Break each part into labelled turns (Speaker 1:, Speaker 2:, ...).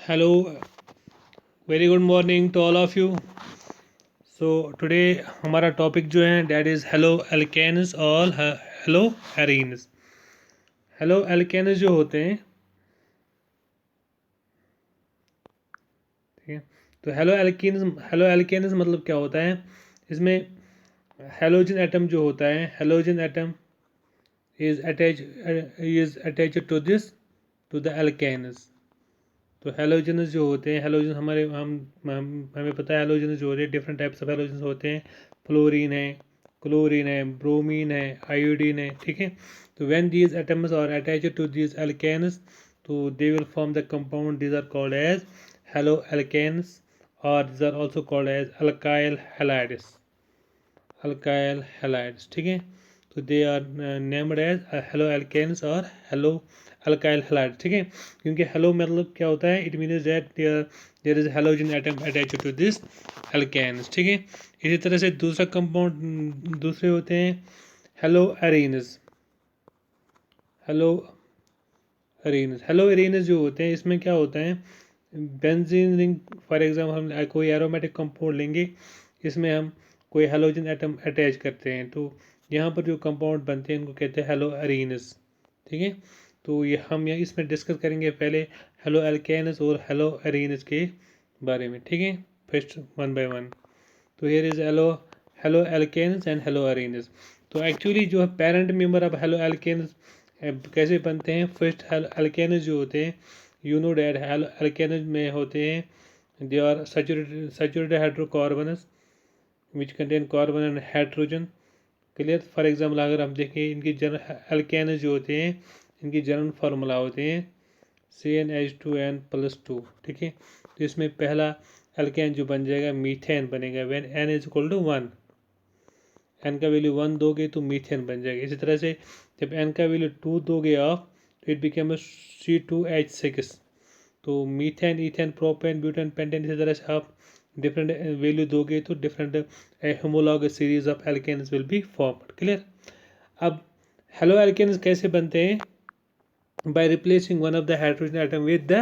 Speaker 1: Hello, very good morning to all of you. So today हमारा topic जो है that is halo alkanes और haloarenes. Haloalkanes जो होते हैं, ठीक है। तो हेलो एल्केन्स मतलब क्या होता है, इसमें हेलोजन एटम जो होता है, halogen atom is attach to this to the alkanes. तो हेलोजन्स जो होते हैं, हेलोजन हमें पता है हेलोजन्स जो होते हैं, डिफरेंट टाइप्स ऑफ हेलोजन्स होते हैं। फ्लोरीन है, क्लोरीन है, ब्रोमीन है, आयोडीन है, ठीक है। तो when these atoms are attached to these alkanes, तो they will form the compound these are called as halo alkanes, और these are also called as alkyl halides. Alkyl halides, ठीक है। तो they are named as halo alkanes और halo alkyl halide, ठीक है। क्योंकि halo मतलब क्या होता है, it means that there is halogen atom attached to this alkanes, ठीक है। इसी तरह से दूसरा कंपाउंड दूसरे होते हैं hello arenes. Hello hello arenes जो होते हैं, इसमें क्या होता है, बेंजीन रिंग फॉर एग्जाम्पल, हम कोई एरोमेटिक कंपाउंड लेंगे, इसमें हम कोई हेलोजन एटम अटैच करते हैं, तो यहाँ पर जो कंपाउंड बनते हैं उनको कहते हैं हेलो एरीन्स, ठीक है। तो ये हम यहाँ इसमें डिस्कस करेंगे पहले हेलो एल्केन्स और हेलो एरीन्स के बारे में, ठीक है, फर्स्ट वन बाय वन। तो here is haloalkanes and haloarenes. तो एक्चुअली जो है parent member of haloalkanes कैसे बनते हैं, फर्स्ट एल्केन्स जो होते हैं, यू नो डैट एल्केन्स में होते हैं, they are saturated hydrocarbons which contain carbon and hydrogen, clear. For example अगर हम देखें इनकी जर्नल एल्केन्स जो होते हैं, इनकी जर्नल फार्मूला होते हैं CnH2n+2, ठीक है। तो इसमें पहला एल्केन जो बन जाएगा मीथेन बनेगा, when n is equal to 1, n का वैल्यू 1 दोगे तो मीथेन बन जाएगा। इसी तरह से जब n का वैल्यू 2 दोगे आप, तो इट बिकेम C2H6। तो methane, ethane, propane, butane, pentane, इसी तरह से आप डिफरेंट वैल्यू दोगे तो different homologous series of alkanes will be formed, clear. अब हेलो एल्केन्स कैसे बनते हैं, by replacing one of the hydrogen atom with the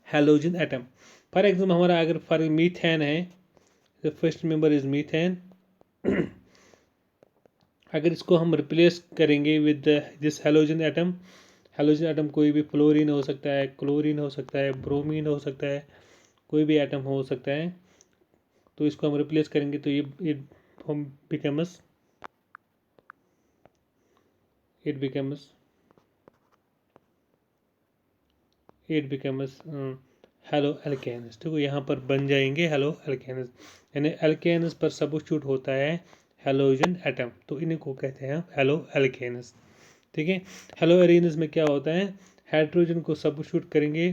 Speaker 1: halogen atom. For example हमारा अगर फॉर मीथेन है, the first member is methane, अगर इसको हम रिप्लेस करेंगे विद दिस हेलोजन एटम कोई भी फ्लोरीन हो सकता है, क्लोरीन हो सकता है, ब्रोमीन हो सकता है, कोई भी एटम हो सकता है, तो इसको हम रिप्लेस करेंगे तो ये becomes it becomes haloalkanes, ठीक है। यहाँ पर बन जाएंगे हेलो एल्केन्स, यानी एल्केन्स पर सब्स्टिट्यूट होता है हेलोजन एटम, तो इन्हीं को कहते हैं हेलो एल्केन्स, ठीक है। हेलो एरीन्स में क्या होता है, हाइड्रोजन को सब्स्टिट्यूट करेंगे,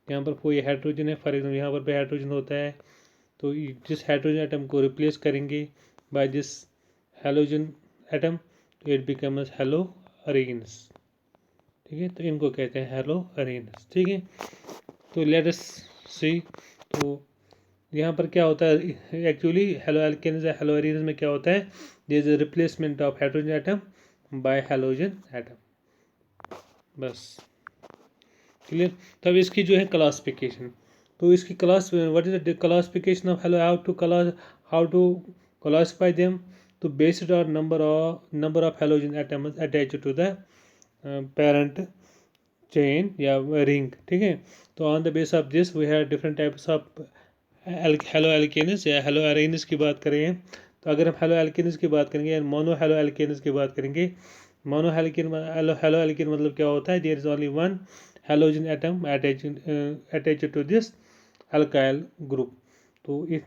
Speaker 1: यहाँ पर कोई हाइड्रोजन है, फॉर एग्जाम्पल यहाँ पर भी हाइड्रोजन होता है, तो जिस हाइड्रोजन एटम को रिप्लेस करेंगे बाय दिस हेलोजन एटम, तो इट बिकम्स हेलो एरीन्स, ठीक है। तो इनको कहते हैं हेलो एरीन्स, ठीक है। तो लेट अस सी, तो यहाँ पर क्या होता है एक्चुअली हेलो एल्केन्स या हेलो एरीन्स में क्या होता है, there is a replacement of hydrogen atom by halogen atom, बस, क्लियर। तब इसकी जो है क्लासिफिकेशन, तो इसकी class what is the classification of halo, how to classify them, तो based on number of halogen atoms attached to the parent chain या ring, ठीक है। तो on the base of this we have different types of hello alkanes या halo arenes की बात करें, तो अगर हम हेलो एल्केन्स की बात करेंगे या मोनो हेलो एल्केन्स की बात करेंगे, मोनो हेलो एल्केन मतलब क्या होता है, there is only one halogen atom attached to this alkyl group. तो इस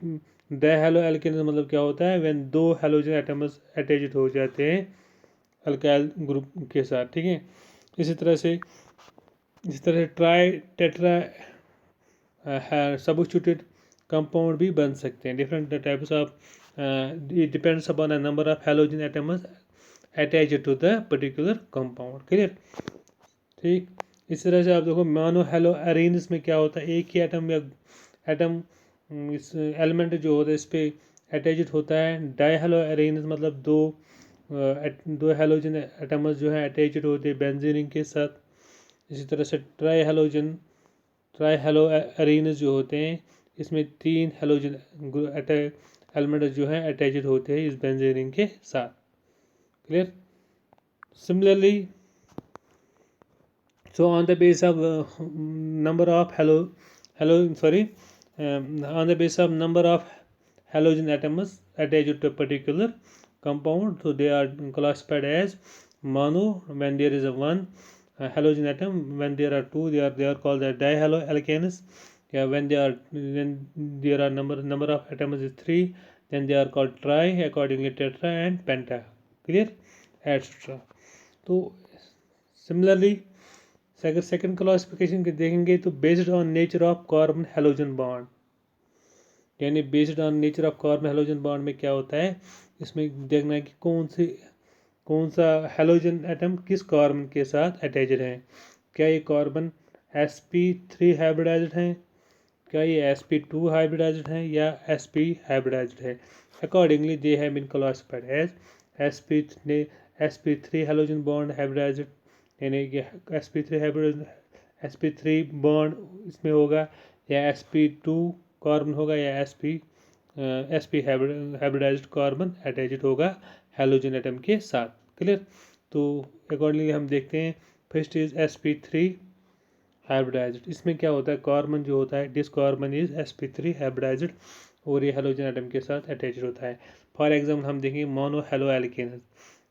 Speaker 1: द हेलो एल्केन मतलब क्या होता है, व्हेन दो हेलोजन एटम्स अटैच्ड हो जाते हैं अल्काइल ग्रुप के साथ, ठीक है। इसी तरह से ट्राई टेट्रा सब्स्टिट्यूटेड कंपाउंड भी बन सकते हैं, different types of, it depends upon the number of halogen atoms attached to the particular compound, clear, ठीक। इस तरह से आप देखो मोनो हेलो एरीन्स में क्या होता है, एक ही एटम या एटम इस एलिमेंट जो होता है इस पर अटैच्ड होता है। डाई हेलो एरीन्स मतलब दो हेलोजन एटम्स जो है अटैच्ड होते हैं बेंजीन रिंग के साथ। इसी तरह से ट्राई हेलोजन ट्राई हेलो अरेनस जो होते हैं इसमें 3 हेलोजन एलिमेंट जो हैं अटैच्ड होते हैं इस बेंजीन रिंग के साथ। Clear. Similarly so on the base of number of on the base of number of halogen atoms attached to a particular compound, so they are classified as mono when there is a one halogen atom. When there are two, they are called the dihaloalkanes. Yeah, when there are number of atoms is 3, then they are called tri, accordingly tetra and penta. Clear, etc. तो similarly अगर second classification देखेंगे तो based on nature of carbon halogen bond, यानी based on nature of carbon halogen bond में क्या होता है, इसमें देखना है कि कौन सा हेलोजन एटम किस कार्बन के साथ अटैच्ड है। क्या ये कार्बन sp3 हाइब्रिडाइज्ड है, क्या ये sp2 हाइब्रिडाइज्ड है या sp हाइब्रिडाइज्ड है। Accordingly they have been classified as sp3 halogen bond hybridised, यानी कि sp3 बॉन्ड इसमें होगा या sp2 कार्बन होगा या sp हाइब्रिडाइज्ड कार्बन अटैच्ड होगा हेलोजन एटम के साथ। क्लियर। तो अकॉर्डिंगली हम देखते हैं फर्स्ट इज sp3 हाइब्रिडाइज्ड। इसमें क्या होता है, कार्बन जो होता है this carbon is sp3 hybridised और ये हेलोजन एटम के साथ अटैच्ड होता है। फॉर एग्जाम्पल हम देखेंगे मोनो हेलो एल्केन्स,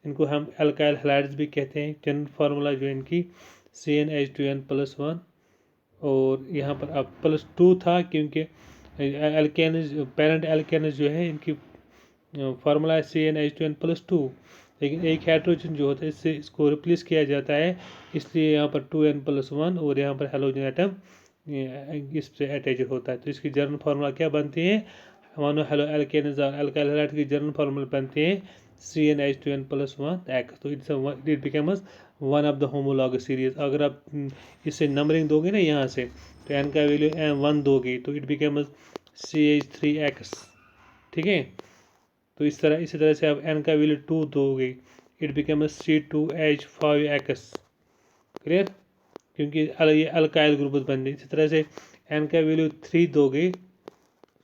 Speaker 1: इनको हम अल्काइल हैलाइड्स भी कहते हैं। जनरल फार्मूला जो इनकी CnH2n+1 और यहाँ पर अब +2 था क्योंकि एल्केन्स पेरेंट एल्केन्स जो है इनकी फार्मूला है CnH2n+2, लेकिन एक हाइड्रोजन जो होता है इससे इसको रिप्लेस किया जाता है, इसलिए यहाँ पर 2n+1 और यहाँ पर हेलोजन एटम इससे अटैच होता है। तो इसकी जर्नल फार्मूला क्या बनती है, मोनो हेलो एल्केन्स और अल्काइल हैलाइड की जर्नल फार्मूला बनती है CnH2n+1X। तो it becomes one of the homologous series. अगर आप इससे नंबरिंग दोगे ना यहाँ से तो n का वैल्यू 1 दोगे तो इट बिकम्स CH3X। ठीक है। तो इसी तरह से आप n का वैल्यू 2 दोगे इट बिकम्स C2H5X। क्लियर, क्योंकि ये अल्काइल ग्रुप बन रही। इसी तरह से n का वैल्यू 3 दोगे,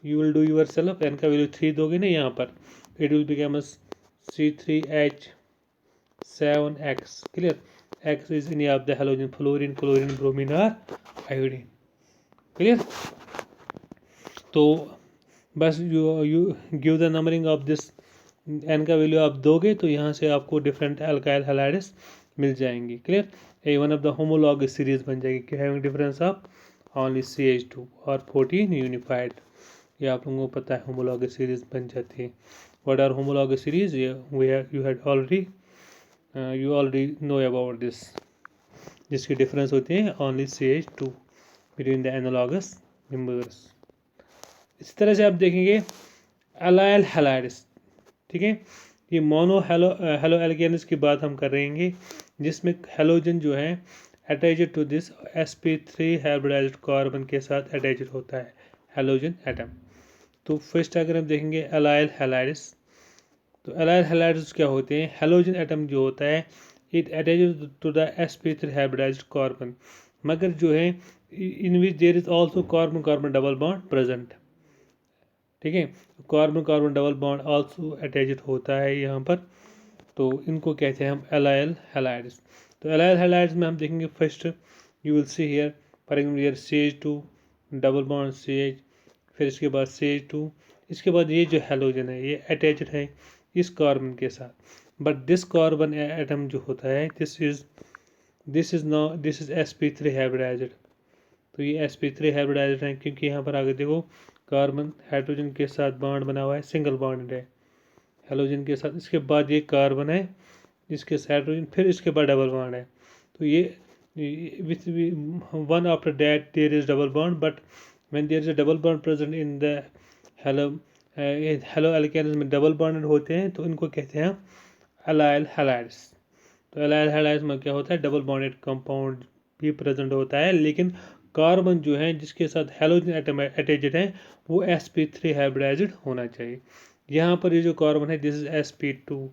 Speaker 1: you will do yourself, n का वैल्यू 3 दोगे ना यहाँ पर it will becomes C3H7X। Clear, X is any of the halogen, fluorine, chlorine, bromine or iodine। Clear. तो बस you give the numbering of this, n का value आप दोगे तो यहाँ से आपको डिफरेंट अल्काइल हैलाइड्स मिल जाएंगी। क्लियर, ये one of the homologous series बन जाएगी having difference of only CH2 और 14 यूनिफाइड। ये आप लोगों को पता है होमोलॉगस सीरीज बन जाती है। What are homologous series, you already know about this, जिसकी डिफरेंस होती है only CH2 between the analogous members. इस तरह से आप देखेंगे अलाइल हैलाइड्स। ठीक है, ये मोनो हेलो एल्केन्स की बात हम कर रहे हैं जिसमें हेलोजन जो है attached to this sp3 hybridised carbon के साथ अटैच्ड होता है हेलोजन एटम। तो फर्स्ट अगर हम देखेंगे अलाइल हैलाइड्स, तो अलाइल हैलाइड्स क्या होते हैं, हेलोजन एटम जो होता है it attached to the sp3 hybridised carbon, मगर जो है in which there is also carbon carbon double bond present. ठीक है, carbon carbon double bond also attached होता है यहाँ पर, तो इनको कहते हैं हम अलाइल हैलाइड्स। तो अलाइल हैलाइड्स में हम देखेंगे first you will see here for example here CH2 double bond CH, फिर इसके बाद CH2, इसके बाद ये जो हेलोजन है ये अटैच्ड है इस कार्बन के साथ, बट दिस कार्बन एटम जो होता है दिस इज sp3 हाइब्रिडाइज्ड। तो ये sp3 हाइब्रिडाइज्ड है क्योंकि यहाँ पर आगे देखो कार्बन हाइड्रोजन के साथ बॉन्ड बना हुआ है, सिंगल बॉन्ड है हेलोजन के साथ, इसके बाद ये कार्बन है इसके साथ हाइड्रोजन, फिर इसके बाद डबल बॉन्ड है। तो ये with one after that there is double bond, but when there is a double bond present in the haloalkanes में डबल बॉन्डेड होते हैं तो इनको कहते हैं अलाइल हैलाइड्स। तो अलाइल हैलाइड्स में क्या होता है, डबल बॉन्डेड कंपाउंड भी प्रेजेंट होता है, लेकिन कार्बन जो है जिसके साथ हेलोजन एटम अटैच्ड है वो sp3 हाइब्रिडाइज्ड होना चाहिए। यहाँ पर ये जो कार्बन है दिस इज sp2,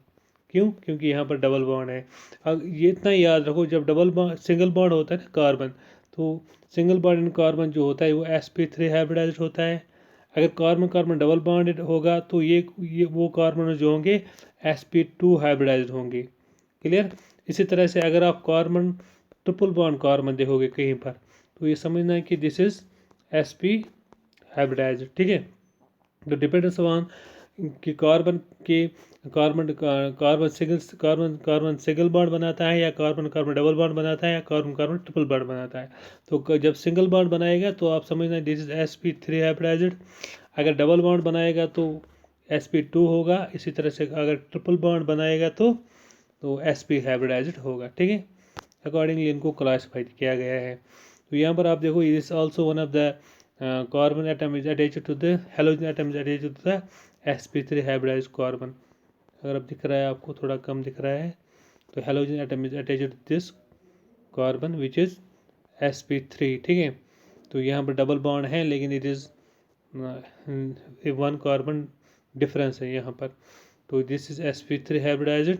Speaker 1: क्यों, क्योंकि यहाँ पर डबल बॉन्ड है। अब ये इतना याद रखो, जब डबल बॉन्ड सिंगल बॉन्ड होता है ना कार्बन, तो सिंगल बॉन्डेड कार्बन जो होता है वो sp3 हाइब्रिडाइज्ड होता है। अगर कार्बन कार्बन डबल बॉन्डेड होगा तो ये वो कार्बन जो होंगे sp2 हाइब्रिडाइज्ड होंगे। क्लियर। इसी तरह से अगर आप कार्बन ट्रिपल बॉन्ड कार्बन देखोगे कहीं पर तो ये समझना है कि दिस इज sp हाइब्रिडाइज्ड। ठीक है। तो डिपेंड्स ऑन कि कार्बन के कार्बन सिंगल बॉन्ड बनाता है या कार्बन कार्बन डबल बॉन्ड बनाता है या कार्बन कार्बन ट्रिपल बॉन्ड बनाता है। तो जब सिंगल बॉन्ड बनाएगा तो आप समझना दिस इज sp3 हाइब्रिडाइज्ड। अगर डबल बॉन्ड बनाएगा तो sp2 होगा। इसी तरह से अगर ट्रिपल बॉन्ड बनाएगा तो sp हाइब्रिडाइज्ड होगा। ठीक है। अकॉर्डिंगली इनको क्लासिफाई किया गया है। तो यहाँ पर आप देखो it is also one of the carbon atom is attached to the halogen atom is attached to the sp3 hybridized carbon। अगर अब दिख रहा है आपको थोड़ा कम दिख रहा है तो halogen atom is attached to this carbon which is sp3। ठीक है। तो यहाँ पर डबल बॉन्ड है लेकिन it is one carbon difference है यहाँ पर। तो दिस इज sp3 हाइब्रिडाइज्ड।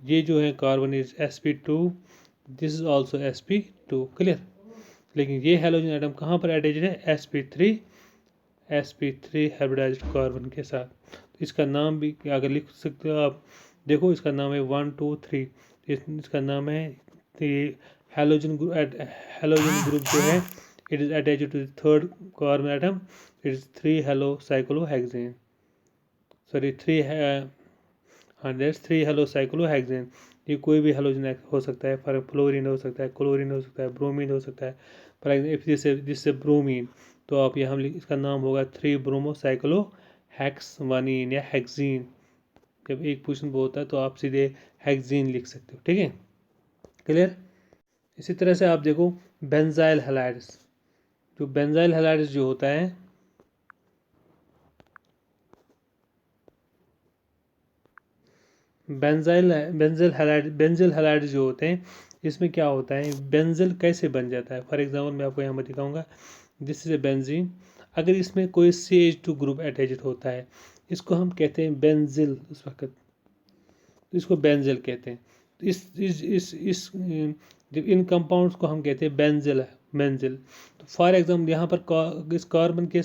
Speaker 1: ये जो है carbon is sp2, this is also sp2। Clear. लेकिन ये हेलोजन एटम कहाँ पर अटैच्ड है sp3 हाइब्रिडाइज्ड कार्बन के साथ। तो इसका नाम भी अगर लिख सकते हो आप, देखो इसका नाम है 1 2 3। इसका नाम है हेलोजन ग्रुप जो है it is attached to the third carbon atom. It is 3 halocyclohexane sorry 3 हाँ दैट्स 3 हेलो साइक्लोहेक्सेन। ये कोई भी हेलोजन हो सकता है। फॉर फ्लोरीन हो सकता है, क्लोरीन हो सकता है, ब्रोमीन हो सकता है। फॉर एग्जाम्पल जिससे ब्रोमीन तो आप यहाँ इसका नाम होगा 3 ब्रोमोसाइक्लो हेक्सवानीन या हेक्सीन। जब एक पोजीशन पर होता है तो आप सीधे हेक्सीन लिख सकते हो। ठीक है। क्लियर। इसी तरह से आप देखो बेंजाइल हैलाइड्स। जो बेंजाइल हैलाइड्स जो होता है बेंजिल हैलाइड जो होते हैं इसमें क्या होता है बेंजिल कैसे बन जाता है। फॉर एग्जांपल मैं आपको यहाँ पर दिखाऊंगा दिस इज ए बेंजीन। अगर इसमें कोई CH2 ग्रुप अटैच्ड होता है इसको हम कहते हैं बेंजिल। उस वक्त तो इसको बेंजिल कहते हैं। तो इस जब इन कंपाउंड्स को हम कहते हैं बेंजिल। तो फॉर एग्जाम्पल यहाँ पर इस कार्बन के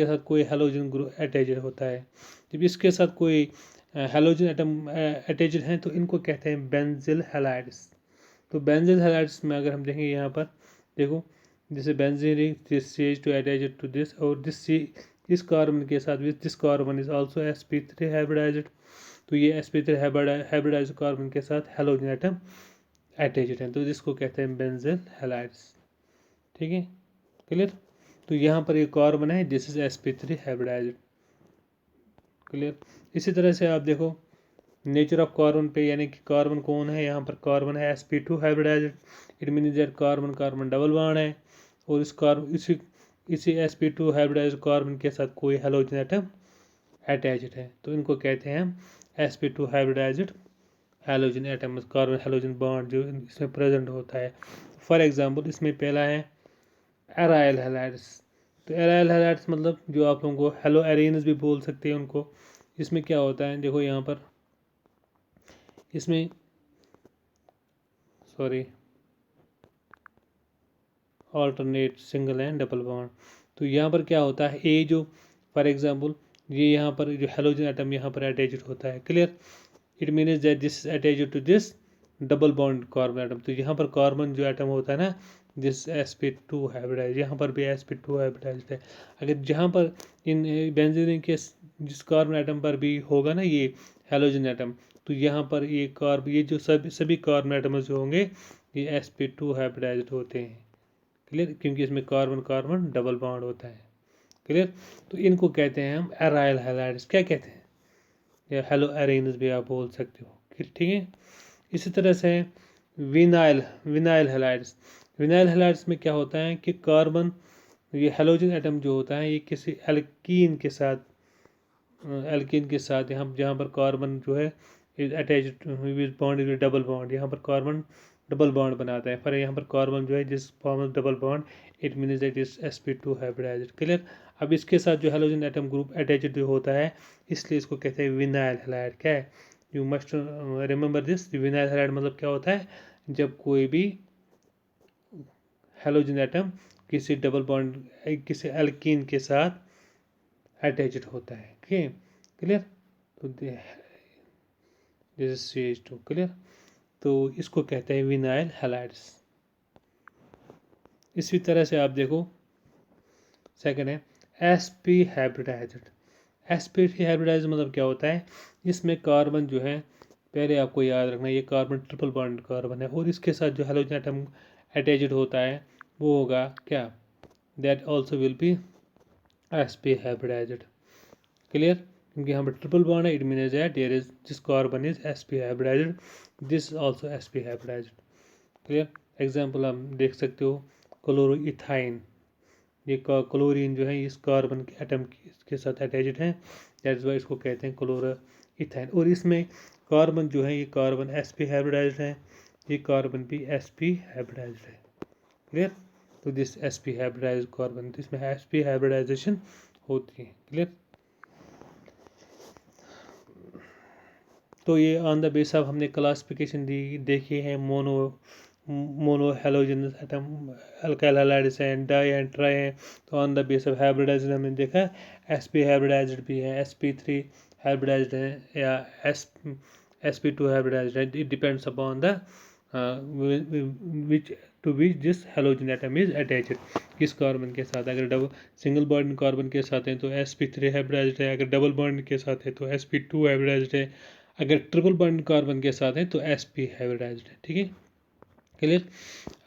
Speaker 1: साथ कोई हेलोजन ग्रुप अटैच्ड होता है। जब इसके साथ कोई हेलोजन एटम अटैच्ड हैं तो इनको कहते हैं बेंजिल हैलाइड्स। तो बेंजिल हैलाइड्स में अगर हम देखेंगे यहाँ पर देखो जैसे benzene ring this CH2 attached to this और इस कार्बन के साथ this carbon is also sp3 hybridised. तो ये sp3 हाइब्रिडाइज्ड कार्बन के साथ हेलोजन एटम अटैच्ड है तो इसको कहते हैं बेंजिल हैलाइड्स। ठीक है। क्लियर। तो यहाँ पर ये कार्बन है this is sp3 hybridised. Clear. इसी तरह से आप देखो नेचर ऑफ कार्बन पे यानी कि कार्बन कौन है। यहाँ पर कार्बन है sp2 hybridised. It means that carbon carbon double bond है और इसी sp2 हाइब्रिडाइज्ड कार्बन के साथ कोई हेलोजन एटम अटैच्ड है तो इनको कहते हैं हम sp2 hybridised halogen atom. Carbon halogen bond जो इसमें प्रेजेंट होता है। फॉर एग्जांपल इसमें पहला है एराइल हैलाइड्स। तो एराइल हैलाइड्स मतलब जो आप लोगों को हेलो एरेन्स भी बोल सकते हैं उनको। इसमें क्या होता है देखो यहाँ पर इसमें alternate single and double bond. तो यहाँ पर क्या होता है ए जो फॉर एग्जांपल ये यहाँ पर जो हेलोजन एटम यहाँ पर अटैच्ड होता है। Clear. It means that this is attached to this double bond carbon atom. तो यहाँ पर कार्बन जो एटम होता है ना दिस sp2 हाइब्रिडाइज। यहाँ पर भी sp2 हाइब्रिडाइज है। अगर जहाँ पर इन बेंजीन के जिस कार्बन एटम पर भी होगा ना ये हेलोजन एटम तो यहाँ पर ये जो सभी कार्बन एटम्स जो होंगे ये sp2 हाइब्रिडाइज होते हैं। क्लियर। क्योंकि इसमें कार्बन कार्बन डबल बॉन्ड होता है। क्लियर। तो इनको कहते हैं हम एराइल हैलाइड्स। क्या कहते हैं या हेलो एरेन्स भी आप बोल सकते हो। ठीक है। इसी तरह से विनाइल हैलाइड्स। विनाइल हैलाइड्स में क्या होता है कि कार्बन ये हेलोजन एटम जो होता है ये किसी एल्कीन के साथ यहाँ जहाँ पर कार्बन जो है attached with bond with double bond यहाँ पर कार्बन डबल बॉन्ड बनाता है। पर यहाँ पर कार्बन जो है जिस form double bond it means that is sp2 hybridised. Clear. अब इसके साथ जो हेलोजन एटम ग्रुप अटैच्ड होता है इसलिए इसको कहते हैं विनाइल हैलाइड। क्या है you must remember this. Vinyl halide मतलब क्या होता है जब कोई भी हेलोजन एटम किसी डबल बॉन्ड किसी एल्कीन के साथ अटैच्ड होता है। ठीक है, क्लियर। तो दिस इज CH2, क्लियर। तो इसको कहते हैं विनाइल हैलाइड्स। इसी तरह से आप देखो सेकंड है sp हाइब्रिडाइज्ड। sp हाइब्रिडाइज्ड मतलब क्या होता है, इसमें कार्बन जो है, पहले आपको याद रखना ये कार्बन ट्रिपल बॉन्ड कार्बन है और इसके साथ जो हेलोजन एटम अटैच्ड होता है वो होगा क्या, that also will be sp hybridised, clear. क्योंकि यहाँ पर ट्रिपल बॉन्ड है, it means that there is this carbon is sp hybridised, this also sp hybridised, clear. Example आप देख सकते हो क्लोरोइथाइन, ये क्लोरीन जो है इस कार्बन के एटम के साथ अटैच्ड है, दैट्स वाई इसको कहते हैं क्लोरोइथाइन। और इसमें कार्बन जो है ये कार्बन sp हाइब्रिडाइज्ड है, ये कार्बन भी sp हाइब्रिडाइज्ड है, क्लियर। तो दिस sp हाइब्रिडाइज्ड कार्बन, इसमें sp हाइब्रिडाइजेशन होती है, क्लियर। तो ये ऑन द बेस ऑफ हमने क्लासिफिकेशन देखी है, mono halogenous atom, alkyl halides हैं, डाई एंड ट्राई हैं। तो on the base of hybridisation हमने देखा sp हाइब्रिडाइज्ड भी है, sp3 हाइब्रिडाइज्ड है या sp2 हाइब्रिडाइज्ड है, it depends upon the which to which this halogen atom is attached, किस कार्बन के साथ। अगर डबल सिंगल बॉन्ड कार्बन के साथ है तो sp3 हाइब्रिडाइज्ड है, अगर डबल बॉन्ड के साथ है तो sp2 हाइब्रिडाइज्ड है, अगर ट्रिपल बॉन्ड कार्बन के साथ है तो sp हाइब्रिडाइज्ड है, ठीक है, क्लियर।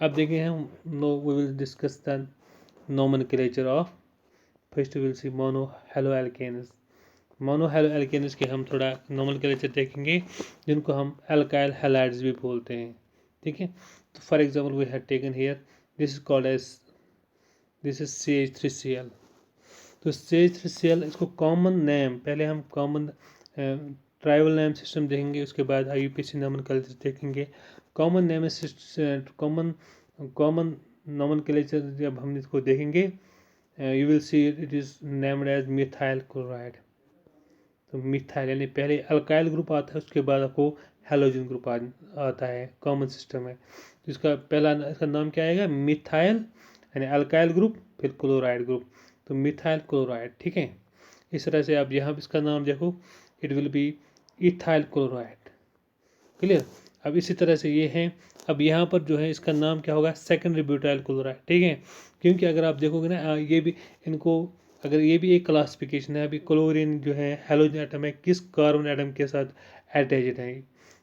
Speaker 1: अब देखें हम we will discuss the nomenclature of, first we will see mono haloalkanes. Mono haloalkanes के हम थोड़ा नोमेनक्लेचर देखेंगे, जिनको हम अल्काइल हैलाइड्स भी बोलते हैं, ठीक है। तो for example we have taken here this is called as, this is CH3Cl। तो CH3Cl इसको कॉमन नेम, पहले हम कॉमन ट्राइबल नेम सिस्टम देखेंगे, उसके बाद IUPAC नोमेनक्लेचर देखेंगे। कॉमन नेम कॉमन नोमेनक्लेचर जब हम इसको देखेंगे, you will see it is named as methyl chloride. तो मिथाइल यानी पहले अल्काइल ग्रुप आता है, उसके बाद आपको हेलोजन ग्रुप आता है, कॉमन सिस्टम है। तो इसका पहला इसका नाम क्या आएगा, मिथाइल यानी अल्काइल ग्रुप, फिर क्लोराइड ग्रुप, तो मिथाइल क्लोराइड, ठीक है। इस तरह से आप यहाँ इसका नाम देखो, it will be ethyl chloride, clear. अब इसी तरह से ये है, अब यहाँ पर जो है इसका नाम क्या होगा, सेकेंडरी ब्यूटाइल क्लोराइड, ठीक है। क्योंकि अगर आप देखोगे ना ये भी इनको, अगर ये भी एक क्लासिफिकेशन है, अभी क्लोरीन जो है हेलोजन एटम है, किस कार्बन एटम के साथ अटैच्ड है,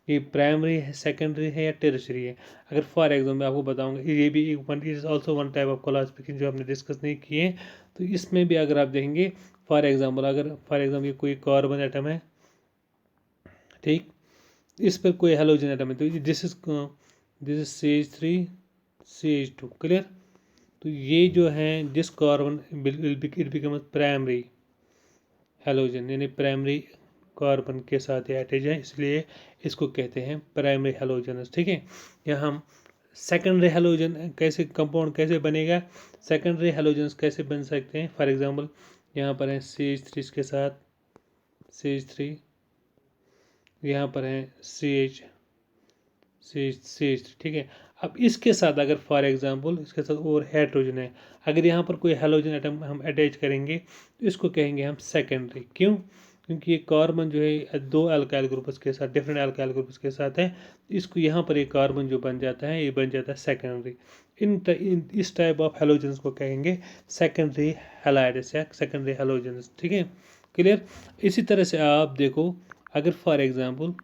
Speaker 1: ये प्राइमरी है, सेकेंडरी है या टेरिशरी है। अगर फॉर एग्जाम्पल आपको बताऊंगा, ये भी एक it is also one type of classification जो हमने डिस्कस नहीं किए। तो इसमें भी अगर आप देखेंगे फॉर एग्जाम्पल, अगर फॉर एग्जाम्पल कोई कार्बन एटम है, ठीक, इस पर कोई हेलोजन एटम है, तो दिस इज CH3CH2, क्लियर। तो ये जो है this carbon it become primary halogen, यानी प्राइमरी कार्बन के साथ अटैच है, इसलिए इसको कहते हैं प्राइमरी हेलोजनस, ठीक है। यहाँ हम सेकेंडरी हेलोजन कैसे कंपाउंड कैसे बनेगा, सेकेंडरी हेलोजन्स कैसे बन सकते हैं, फॉर एग्जांपल यहाँ पर है CH3 के साथ CH3, यहाँ पर है CH, ठीक है। अब इसके साथ अगर फॉर एग्जांपल इसके साथ और हाइड्रोजन है, अगर यहाँ पर कोई हेलोजन एटम हम अटैच करेंगे तो इसको कहेंगे हम सेकेंडरी, क्यों, क्योंकि ये कार्बन जो है दो अल्काइल ग्रुप्स के साथ, डिफरेंट अल्काइल ग्रुप्स के साथ है, इसको यहाँ पर एक कार्बन जो बन जाता है ये बन जाता है सेकेंडरी। इस टाइप ऑफ हेलोजन्स को कहेंगे सेकेंडरी हैलाइड्स या सेकेंडरी हेलोजन्स, ठीक है, क्लियर। इसी तरह से आप देखो, अगर फॉर एग्जांपल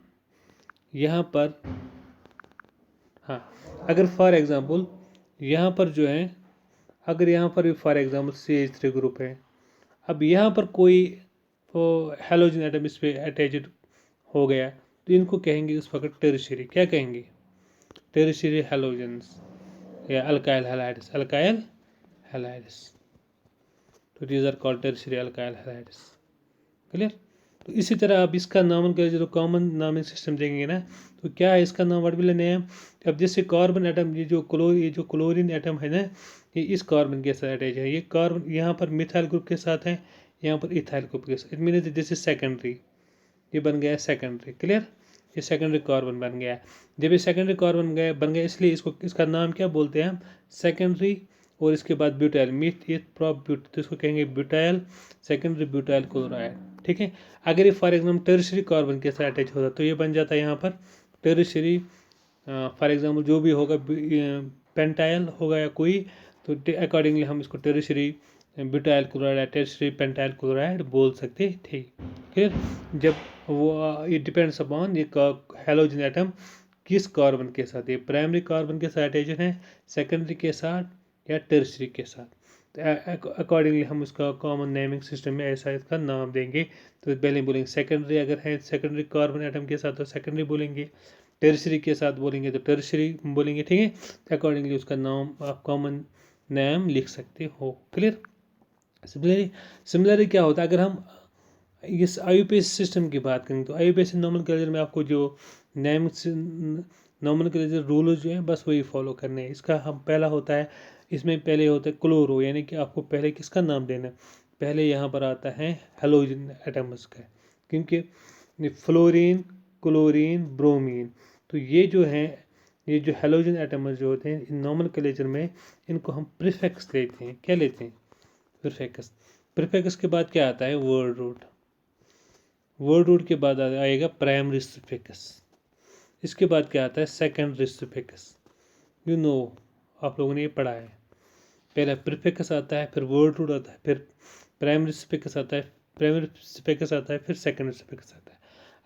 Speaker 1: यहाँ पर, हाँ, अगर फॉर एग्जांपल यहाँ पर जो है, अगर यहाँ पर भी फॉर एग्जांपल CH3 ग्रुप है, अब यहाँ पर कोई हेलोजन एटम इस पर अटैच्ड हो गया, तो इनको कहेंगे उस वक्त टेरिशरी, क्या कहेंगे, टेरिशरी हेलोजन्स या अल्काइल हैलाइड्स, अल्काइल हैलाइड्स। तो these are called tertiary alkyl halides, clear. तो इसी तरह आप इसका नामन कर जो कॉमन नामिंग सिस्टम देंगे ना, तो क्या है इसका नाम, व्हाट विल नेम। अब जैसे कार्बन एटम, ये जो क्लोरीन एटम है ना, ये इस कार्बन के साथ अटैच है, ये कार्बन यहाँ पर मिथाइल ग्रुप के साथ है, यहाँ पर इथाइल ग्रुप के साथ, it mean this is secondary, ये बन गया सेकेंडरी, क्लियर। ये सेकेंडरी कार्बन बन गया। जब ये सेकेंडरी कार्बन बन गया इसलिए इसका नाम क्या बोलते हैं हम, सेकेंडरी। और इसके बाद ब्यूटाइल, मीथ ईथ प्रॉप ब्यूट, तो इसको कहेंगे ब्यूटाइल, सेकेंडरी ब्यूटाइल क्लोराइड। ठीक है। अगर ये फॉर एग्जाम्पल टर्शरी कार्बन के साथ अटैच होता तो ये बन जाता है यहाँ पर टर्शरी, फॉर एग्जाम्पल जो भी होगा पेंटाइल होगा या कोई, तो अकॉर्डिंगली हम इसको tertiary butyl chloride, tertiary pentyl chloride बोल सकते थे। फिर जब वो ये डिपेंड्स अपॉन ये हेलोजन एटम किस कार्बन के साथ, ये प्राइमरी कार्बन के साथ अटैच है, सेकेंडरी के साथ या टर्शरी के साथ, तो अकॉर्डिंगली हम उसका कॉमन नेमिंग सिस्टम में ऐसा इसका नाम देंगे। तो पहले बोलेंगे सेकेंडरी, अगर है सेकेंडरी कार्बन एटम के साथ तो सेकेंडरी बोलेंगे, टर्शरी के साथ बोलेंगे तो टर्शरी बोलेंगे। ठीक है। तो अकॉर्डिंगली उसका नाम आप कॉमन नेम लिख सकते हो। क्लियर। सिमिलरली क्या होता है अगर हम इस IUPAC सिस्टम की बात करें, तो IUPAC नोमेनक्लेचर में आपको जो नेम नोमेनक्लेचर रूल जो है बस वही फॉलो करने हैं। इसका हम पहला होता है, इसमें पहले होता है क्लोरो, यानी कि आपको पहले किसका नाम देना है, पहले यहाँ पर आता है हेलोजन एटम्स का, क्योंकि फ्लोरीन, क्लोरीन, ब्रोमीन, तो ये जो है, ये जो हेलोजन एटम्स जो होते हैं इन नोमेनक्लेचर में इनको हम प्रीफिक्स लेते हैं। क्या लेते हैं, प्रीफिक्स। प्रीफिक्स के बाद क्या आता है, वर्ड रूट। वर्ड रूट के बाद आएगा प्राइमरी सफिक्स। इसके बाद क्या आता है, सेकेंडरी सफिक्स। यू नो, आप लोगों ने ये पढ़ा है, पहले प्रीफिक्स आता है, फिर वर्ड रूट आता है, फिर प्राइमरी सफिक्स आता है, प्राइमरी सफिक्स आता है, फिर सेकेंडरी सफिक्स आता है।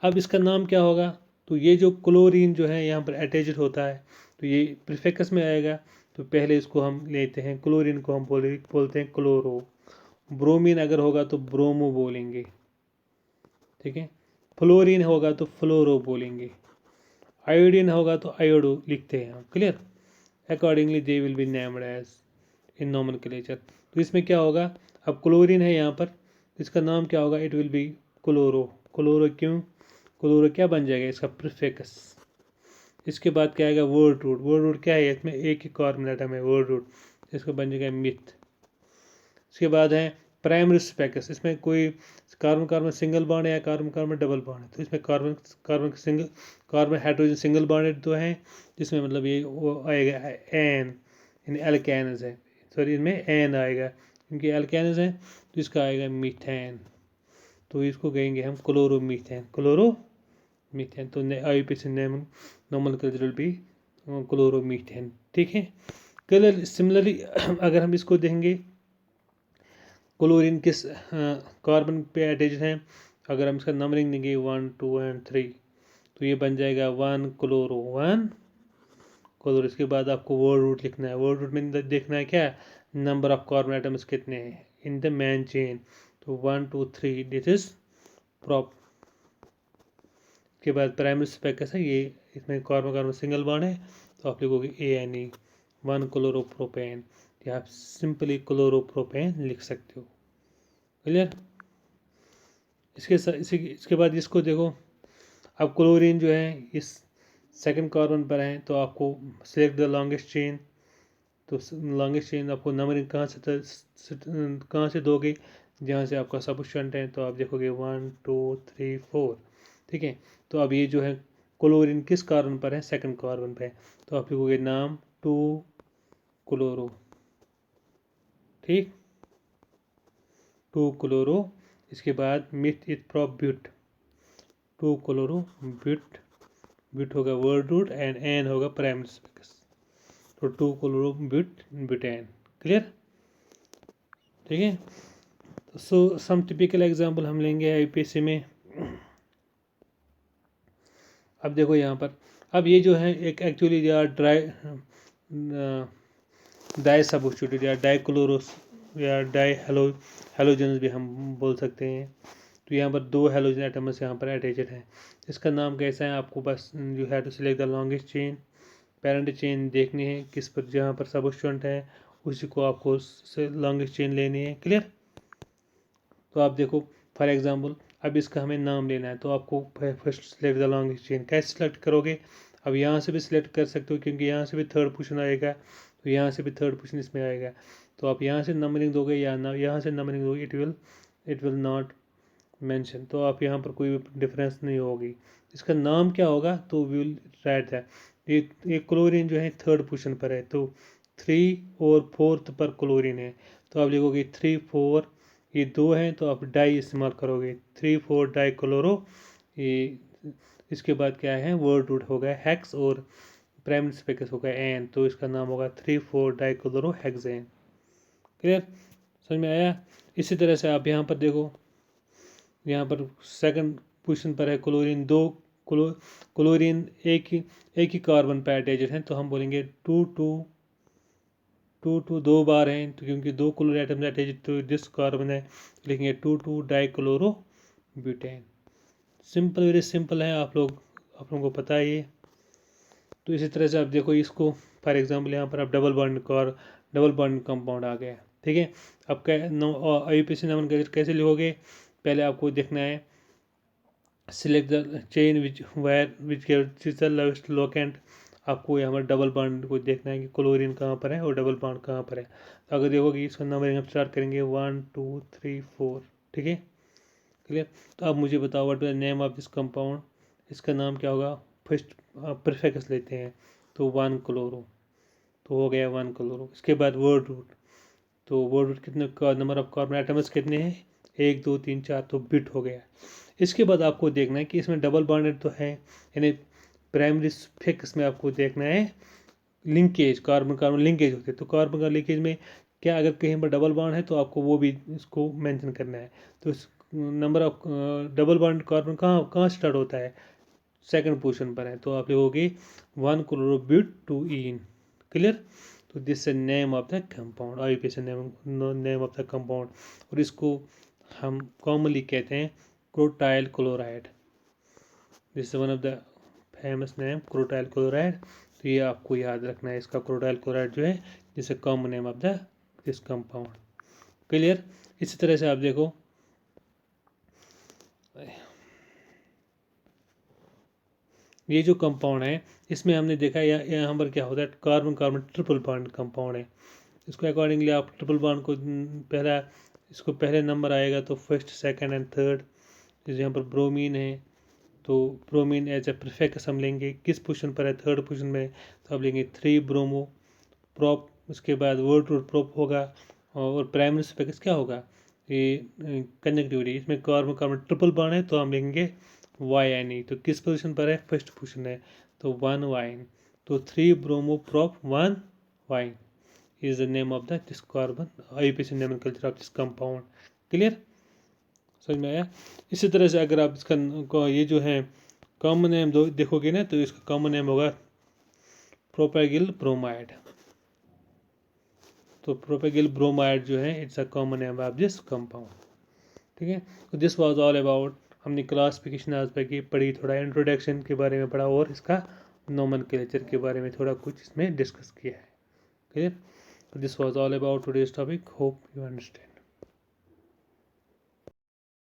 Speaker 1: अब इसका नाम क्या होगा, तो ये जो क्लोरीन जो है यहाँ पर अटैच्ड होता है तो ये प्रीफिक्स में आएगा, तो पहले इसको हम लेते हैं, क्लोरीन को हम बोलते हैं क्लोरो। ब्रोमीन अगर होगा तो ब्रोमो बोलेंगे। ठीक है। फ्लोरीन होगा तो फ्लोरो बोलेंगे, आयोडीन होगा तो आयोडो लिखते हैं हम। Clear. Accordingly they will be named as in nomenclature. तो इसमें क्या होगा, अब क्लोरीन है यहाँ पर, इसका नाम क्या होगा, it will be chloro. Chloro क्यों, क्लोरो क्या बन जाएगा, इसका प्रीफिक्स। इसके बाद क्या आएगा, वर्ड रूट। वर्ड रूट क्या है, इसमें एक ही कार्बन एटम है, वर्ड रूट, इसको बन जाएगा मिथ। इसके बाद है प्राइमरी सफिक्स, इसमें कोई कार्बन कार्बन सिंगल बॉन्ड है या कार्बन कार्बन डबल बॉन्ड है, तो इसमें carbon carbon single, carbon hydrogen single bonded तो है, जिसमें मतलब ये वो आएगा एन, यानी एल्केन्स है, सॉरी इनमें एन आएगा क्योंकि एल्केन्स है, तो इसका आएगा मीथेन, तो इसको कहेंगे हम क्लोरोमीथेन, क्लोरोमीथेन। तो IUPAC nomenclature will be chloromethane. ठीक है। कलर सिमिलरली अगर हम इसको देखेंगे क्लोरीन किस कार्बन पे अटैच है, अगर हम इसका नंबरिंग देंगे 1 2 एंड 3, तो ये बन जाएगा 1 क्लोरो, 1 क्लोरो। इसके बाद आपको वर्ड रूट लिखना है, वर्ड रूट में देखना है क्या, नंबर ऑफ कार्बन एटम्स कितने हैं इन द मेन चेन, तो 1 2 3 दिस इज प्रॉप। के बाद प्राइमरी सफिक्स है, ये इसमें कार्बन कार्बन सिंगल बॉन्ड है, तो आप लिखोगे ANE, 1 क्लोरोप्रोपेन, या आप सिंपली क्लोरोप्रोपेन लिख सकते हो। क्लियर। इसके बाद इसको देखो, अब क्लोरीन जो है इस सेकंड कार्बन पर है, तो आपको सिलेक्ट द लॉन्गेस्ट चेन, तो लॉन्गेस्ट चेन आपको नंबरिंग कहाँ से दोगे, जहाँ से आपका सब्स्टिट्यूएंट है, तो आप देखोगे 1 2 3 4। ठीक है। तो अब ये जो है क्लोरीन किस कार्बन पर है, सेकंड कार्बन पर है, तो आप लिखोगे नाम 2 क्लोरो। ठीक, 2 क्लोरो। इसके बाद मिथ इथ प्रॉप ब्यूट, 2 क्लोरो ब्यूट, ब्यूट होगा वर्ड रूट एंड एन होगा प्राइमरी सफिक्स, तो 2 क्लोरो ब्यूट ब्यूटेन। क्लियर। ठीक है। सो सम टिपिकल एग्जांपल हम लेंगे IUPAC में। अब देखो यहाँ पर, अब ये जो है एक एक्चुअली या डाई सब्स्टिट्यूटेड या डाइक्लोरोस या डाई हेलोजन भी हम बोल सकते हैं। तो यहाँ पर 2 हेलोजन एटम्स यहाँ पर अटैच्ड हैं। इसका नाम कैसा है, आपको बस you have to select the longest chain, parent chain देखनी है किस पर, जहाँ पर सब्स्टिट्यूएंट है उसी को आपको लॉन्गेस्ट चेन लेनी है। क्लियर। तो आप देखो फॉर एग्जांपल, अब इसका हमें नाम लेना है, तो आपको first select the longest chain कैसे सिलेक्ट करोगे, अब यहाँ से भी सिलेक्ट कर सकते हो क्योंकि यहाँ से भी थर्ड पोजीशन आएगा, तो यहाँ से भी थर्ड पोजीशन इसमें आएगा, तो आप यहाँ से नंबरिंग दोगे या ना यहाँ से नंबरिंग दोगे, इट विल नॉट मेंशन, तो आप यहाँ पर कोई डिफरेंस नहीं होगी। इसका नाम क्या होगा, तो वी विल राइट दैट। ये क्लोरीन जो है 3rd पोजीशन पर है, तो 3 और 4th पर क्लोरीन है, तो आप लिखोगे 3 4, ये 2 हैं तो आप डाई इस्तेमाल करोगे 3 4 डाई क्लोरो। ये इसके बाद क्या है, वर्ड रूट हो गया हेक्स और प्राइमरी स्पेकस हो गया एन, तो इसका नाम होगा 3 4 डाई क्लोरो हेक्सेन। क्लियर, समझ में आया। इसी तरह से आप यहाँ पर देखो, यहाँ पर 2nd पोजीशन पर है क्लोरीन, 2 क्लोरीन एक ही कार्बन पर अटैच्ड है, तो हम बोलेंगे 2 2 2 बार हैं, तो क्योंकि 2 क्लोरीन एटम्स अटैच्ड तो दिस कार्बन है, लिखेंगे 2 2 die chloro butane. Simple, very simple है, आप लोगों को पता है ये। तो इसी तरह से आप देखो इसको, फॉर एग्जांपल यहाँ पर आप डबल बॉन्ड कंपाउंड आ गया, ठीक है। अब IUPAC नंबर कैसे लिखोगे, पहले आपको देखना है select the chain which gives the lowest locant. आपको यहाँ पर डबल बॉन्ड को देखना है कि क्लोरीन कहाँ पर है और डबल बॉन्ड कहाँ पर है। तो अगर देखोगे इसका नंबरिंग हम स्टार्ट करेंगे 1 2 3 4, ठीक है, क्लियर। तो अब मुझे बताओ what is the name of this compound, इसका नाम क्या होगा। फर्स्ट प्रीफिक्स लेते हैं, तो 1 क्लोरो, तो हो गया 1 क्लोरो। इसके बाद वर्ड रूट, तो वर्ड रूट कितने का नंबर ऑफ कार्बन एटम्स कितने हैं, 1 2 3 4, तो बिट हो गया। इसके बाद आपको देखना है कि इसमें डबल बॉन्डेड तो है, यानी प्राइमरी फिक्स में आपको देखना है लिंकेज, कार्बन कार्बन लिंकेज होते हैं, तो कार्बन का लिंकेज में क्या अगर कहीं पर डबल बॉन्ड है तो आपको वो भी इसको मेंशन करना है। तो number of double bond carbon कहाँ स्टार्ट होता है, 2nd पोजीशन पर है, तो आप लिखोगे 1 क्लोरोब्यूटेन। क्लियर, तो this is name of the compound, IUPAC name of the compound, और इसको हम कॉमनली कहते हैं crotyl chloride. This is one of the famous name crotyl chloride, तो ये आपको याद रखना है, इसका क्रोटाइल क्लोराइड जो है जिसे common name of the this compound. Clear, इसी तरह से आप देखो ये जो कंपाउंड है इसमें हमने देखा यहाँ पर क्या होता है, carbon carbon triple bond compound है। इसको अकॉर्डिंगली आप ट्रिपल बॉन्ड को इसको पहले नंबर आएगा तो 1st 2nd एंड 3rd। जैसे यहाँ पर ब्रोमीन है, तो ब्रोमीन एज ए प्रीफिक्स हम लेंगे, किस पोजीशन पर है, 3rd पोजीशन में, तो आप लेंगे 3 ब्रोमो प्रोप। उसके बाद वर्ड रूट प्रोप होगा, और प्राइमरी स्पेकस क्या होगा, ये कंजक्टिविटी, इसमें कार्बन कार्बन ट्रिपल बॉन्ड है, तो हम लेंगे YNE, तो किस पोजीशन पर है, 1st पोजीशन है, तो 1 वाइन, तो 3 bromo prop 1 wine is the name of the this carbon, IUPAC nomenclature of this compound. Clear, समझ में आया। इसी तरह से अगर आप इसका ये जो है कॉमन नेम देखोगे ना, तो इसका कॉमन नेम होगा प्रोपेगिल ब्रोमाइड, तो प्रोपेगिल ब्रोमाइड जो है it's a common name of this compound, ठीक है। तो दिस वाज ऑल अबाउट, हमने क्लासिफिकेशन एस्पेक्ट की पढ़ी, थोड़ा इंट्रोडक्शन के बारे में पढ़ा और इसका नोमेनक्लेचर के बारे में थोड़ा कुछ इसमें डिस्कस किया है। Clear, this was all about today's topic, hope you understand.